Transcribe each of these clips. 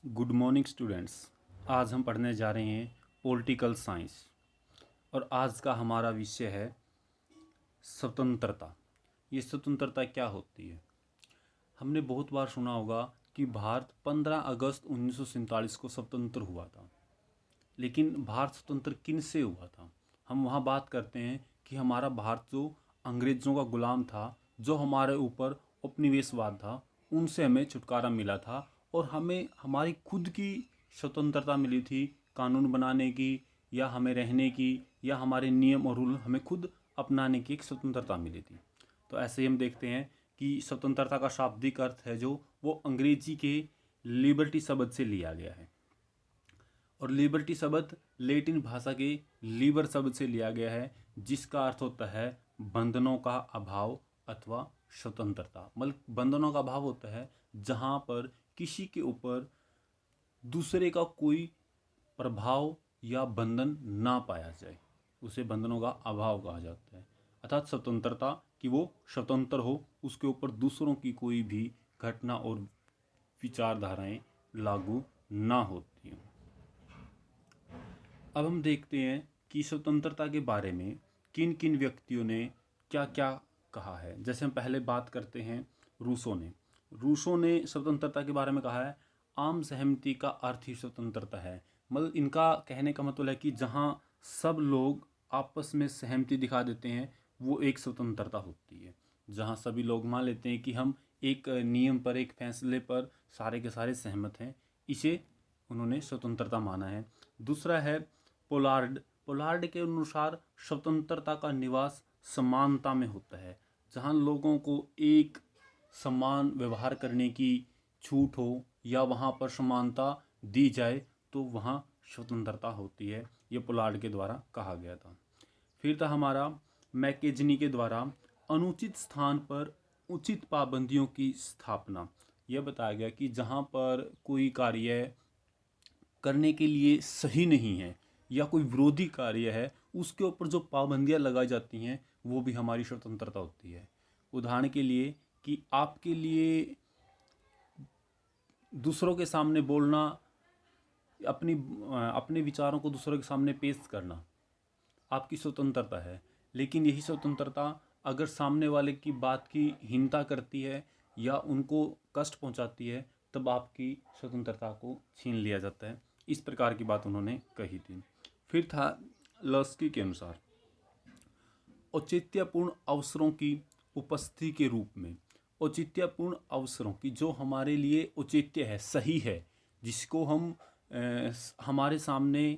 Good morning students. आज हम पढ़ने जा रहे हैं पॉलिटिकल साइंस और आज का हमारा विषय है स्वतंत्रता। ये स्वतंत्रता क्या होती है? हमने बहुत बार सुना होगा कि भारत 15 अगस्त 1947 को स्वतंत्र हुआ था। लेकिन भारत स्वतंत्र किन से हुआ था? हम वहाँ बात करते हैं कि हमारा भारत जो अंग्रेज़ों का गुलाम था, जो हमारे ऊपर उपनिवेशवाद था, उनसे हमें छुटकारा मिला था और हमें हमारी खुद की स्वतंत्रता मिली थी कानून बनाने की, या हमें रहने की, या हमारे नियम और रूल हमें खुद अपनाने की एक स्वतंत्रता मिली थी। तो ऐसे ही हम देखते हैं कि स्वतंत्रता का शाब्दिक अर्थ है जो वो अंग्रेजी के लिबर्टी शब्द से लिया गया है। और लिबर्टी शब्द लैटिन भाषा के लीबर शब्द से लिया गया है, जिसका अर्थ होता है बंधनों का अभाव अथवा स्वतंत्रता। मतलब बंधनों का अभाव होता है जहाँ पर किसी के ऊपर दूसरे का कोई प्रभाव या बंधन ना पाया जाए, उसे बंधनों का अभाव कहा जाता है। अर्थात स्वतंत्रता कि वो स्वतंत्र हो, उसके ऊपर दूसरों की कोई भी घटना और विचारधाराएं लागू ना होती हों। अब हम देखते हैं कि स्वतंत्रता के बारे में किन किन व्यक्तियों ने क्या क्या कहा है। जैसे हम पहले बात करते हैं रूसो ने स्वतंत्रता के बारे में कहा है, आम सहमति का अर्थ ही स्वतंत्रता है। मतलब इनका कहने का मतलब है कि जहाँ सब लोग आपस में सहमति दिखा देते हैं वो एक स्वतंत्रता होती है। जहाँ सभी लोग मान लेते हैं कि हम एक नियम पर, एक फैसले पर सारे के सारे सहमत हैं, इसे उन्होंने स्वतंत्रता माना है। दूसरा है पोलार्ड के अनुसार स्वतंत्रता का निवास समानता में होता है। जहाँ लोगों को एक समान व्यवहार करने की छूट हो या वहाँ पर समानता दी जाए तो वहाँ स्वतंत्रता होती है। ये पोलार्ड के द्वारा कहा गया था। फिर था हमारा मैकेजनी के द्वारा अनुचित स्थान पर उचित पाबंदियों की स्थापना। यह बताया गया कि जहाँ पर कोई कार्य करने के लिए सही नहीं है या कोई विरोधी कार्य है, उसके ऊपर जो पाबंदियाँ लगाई जाती हैं वो भी हमारी स्वतंत्रता होती है। उदाहरण के लिए कि आपके लिए दूसरों के सामने बोलना, अपनी अपने विचारों को दूसरों के सामने पेश करना आपकी स्वतंत्रता है। लेकिन यही स्वतंत्रता अगर सामने वाले की बात की हीनता करती है या उनको कष्ट पहुंचाती है, तब आपकी स्वतंत्रता को छीन लिया जाता है। इस प्रकार की बात उन्होंने कही थी। फिर था लस्की के अनुसार औचित्यपूर्ण अवसरों की उपस्थिति के रूप में। औचित्यपूर्ण अवसरों की, जो हमारे लिए औचित्य है, सही है, जिसको हम हमारे सामने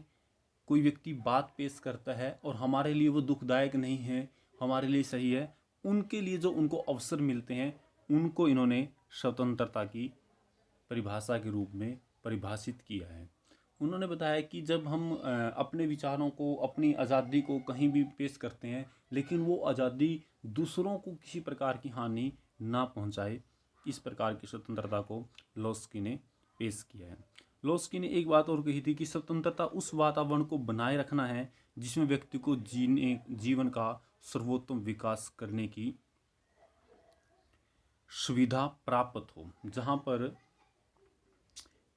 कोई व्यक्ति बात पेश करता है और हमारे लिए वो दुखदायक नहीं है, हमारे लिए सही है, उनके लिए जो उनको अवसर मिलते हैं उनको इन्होंने स्वतंत्रता की परिभाषा के रूप में परिभाषित किया है। उन्होंने बताया कि जब हम अपने विचारों को, अपनी आज़ादी को कहीं भी पेश करते हैं, लेकिन वो आज़ादी दूसरों को किसी प्रकार की हानि ना पहुंचाए, इस प्रकार की स्वतंत्रता को लोस्की ने पेश किया है। लोस्की ने एक बात और कही थी कि स्वतंत्रता उस वातावरण को बनाए रखना है जिसमें व्यक्ति को जीवन का सर्वोत्तम विकास करने की सुविधा प्राप्त हो। जहाँ पर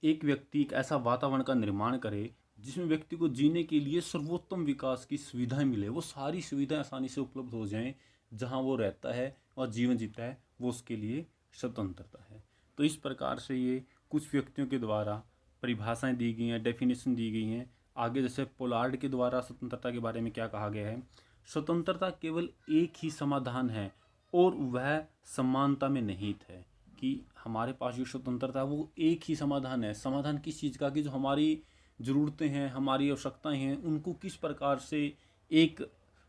एक व्यक्ति एक ऐसा वातावरण का निर्माण करे जिसमें व्यक्ति को जीने के लिए सर्वोत्तम विकास की सुविधाएं मिले, वो सारी सुविधाएं आसानी से उपलब्ध हो जाएं, जहां वो रहता है और जीवन जीता है, वो उसके लिए स्वतंत्रता है। तो इस प्रकार से ये कुछ व्यक्तियों के द्वारा परिभाषाएं दी गई हैं, डेफिनेशन दी गई हैं। आगे जैसे पोलार्ड के द्वारा स्वतंत्रता के बारे में क्या कहा गया है, स्वतंत्रता केवल एक ही समाधान है और वह समानता में निहित है। कि हमारे पास जो स्वतंत्रता है वो एक ही समाधान है। समाधान किस चीज़ का? कि जो हमारी ज़रूरतें हैं, हमारी आवश्यकताएं हैं, उनको किस प्रकार से एक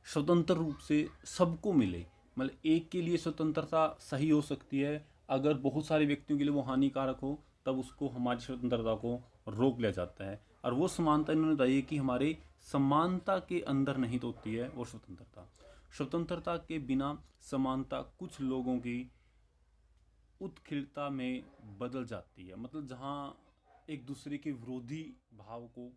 स्वतंत्र रूप से सबको मिले। मतलब एक के लिए स्वतंत्रता सही हो सकती है, अगर बहुत सारे व्यक्तियों के लिए वो हानिकारक हो तब उसको, हमारी स्वतंत्रता को रोक लिया जाता है। और वो समानता इन्होंने बताई है कि हमारे समानता के अंदर निहित होती है वो स्वतंत्रता। स्वतंत्रता के बिना समानता कुछ लोगों की उत्कीर्णता में बदल जाती है। मतलब जहाँ एक दूसरे के विरोधी भाव को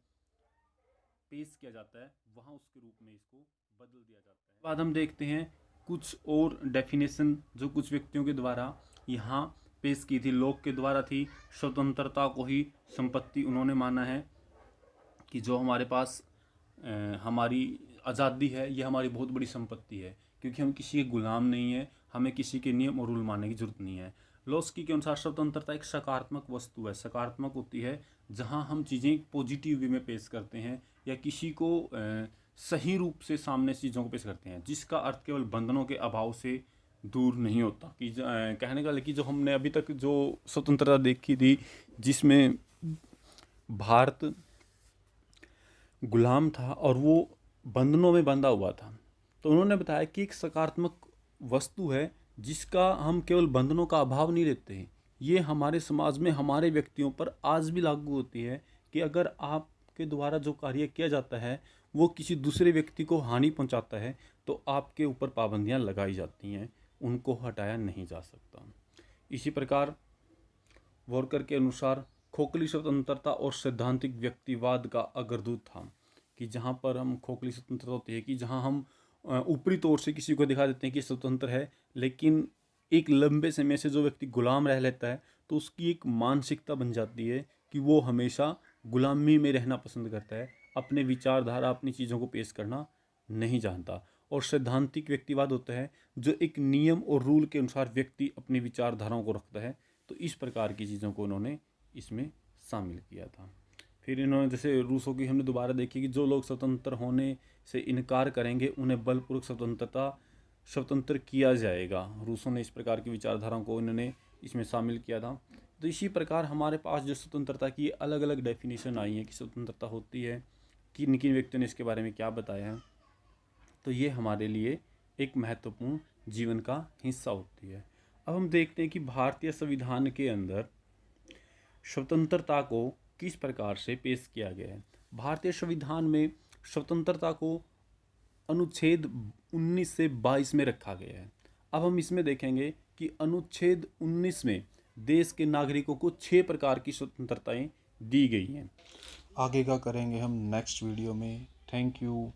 पेश किया जाता है, वहाँ उसके रूप में इसको बदल दिया जाता है। बाद हम देखते हैं कुछ और डेफिनेशन जो कुछ व्यक्तियों के द्वारा यहाँ पेश की थी, लोक के द्वारा थी। स्वतंत्रता को ही संपत्ति उन्होंने माना है कि जो हमारे पास हमारी आज़ादी है, ये हमारी बहुत बड़ी संपत्ति है, क्योंकि हम किसी के गुलाम नहीं हैं, हमें किसी के नियम और रूल मानने की जरूरत नहीं है। लोस्की के अनुसार स्वतंत्रता एक सकारात्मक वस्तु है। सकारात्मक होती है जहां हम चीज़ें पॉजिटिव वे में पेश करते हैं या किसी को सही रूप से सामने चीज़ों को पेश करते हैं, जिसका अर्थ केवल बंधनों के अभाव से दूर नहीं होता। कि कहने का कि जो हमने अभी तक जो स्वतंत्रता देखी थी, जिसमें भारत गुलाम था और वो बंधनों में बंधा हुआ था, तो उन्होंने बताया कि एक सकारात्मक वस्तु है जिसका हम केवल बंधनों का अभाव नहीं लेते हैं। ये हमारे समाज में हमारे व्यक्तियों पर आज भी लागू होती है कि अगर आपके द्वारा जो कार्य किया जाता है वो किसी दूसरे व्यक्ति को हानि पहुंचाता है तो आपके ऊपर पाबंदियां लगाई जाती हैं, उनको हटाया नहीं जा सकता। इसी प्रकार वॉरकर के अनुसार खोखली स्वतंत्रता और सैद्धांतिक व्यक्तिवाद का अग्रदूत था, कि जहाँ पर हम खोखली स्वतंत्रता होती है कि जहाँ हम ऊपरी तौर से किसी को दिखा देते हैं कि स्वतंत्र है, लेकिन एक लंबे समय से जो व्यक्ति गुलाम रह लेता है तो उसकी एक मानसिकता बन जाती है कि वो हमेशा गुलामी में रहना पसंद करता है, अपने विचारधारा अपनी चीज़ों को पेश करना नहीं जानता। और सैद्धांतिक व्यक्तिवाद होता है जो एक नियम और रूल के अनुसार व्यक्ति अपनी विचारधाराओं को रखता है। तो इस प्रकार की चीज़ों को उन्होंने इसमें शामिल किया था। फिर इन्होंने जैसे रूसों की हमने दोबारा देखी कि जो लोग स्वतंत्र होने से इनकार करेंगे उन्हें बलपूर्वक स्वतंत्र किया जाएगा। रूसों ने इस प्रकार की विचारधाराओं को इन्होंने इसमें शामिल किया था। तो इसी प्रकार हमारे पास जो स्वतंत्रता की अलग अलग डेफिनेशन आई है कि स्वतंत्रता होती है, किन किन व्यक्तियों ने इसके बारे में क्या बताया है, तो ये हमारे लिए एक महत्वपूर्ण जीवन का हिस्सा होती है। अब हम देखते हैं कि भारतीय संविधान के अंदर स्वतंत्रता को किस प्रकार से पेश किया गया है। भारतीय संविधान में स्वतंत्रता को अनुच्छेद 19 से 22 में रखा गया है। अब हम इसमें देखेंगे कि अनुच्छेद 19 में देश के नागरिकों को 6 प्रकार की स्वतंत्रताएं दी गई हैं। आगे का करेंगे हम नेक्स्ट वीडियो में। Thank you.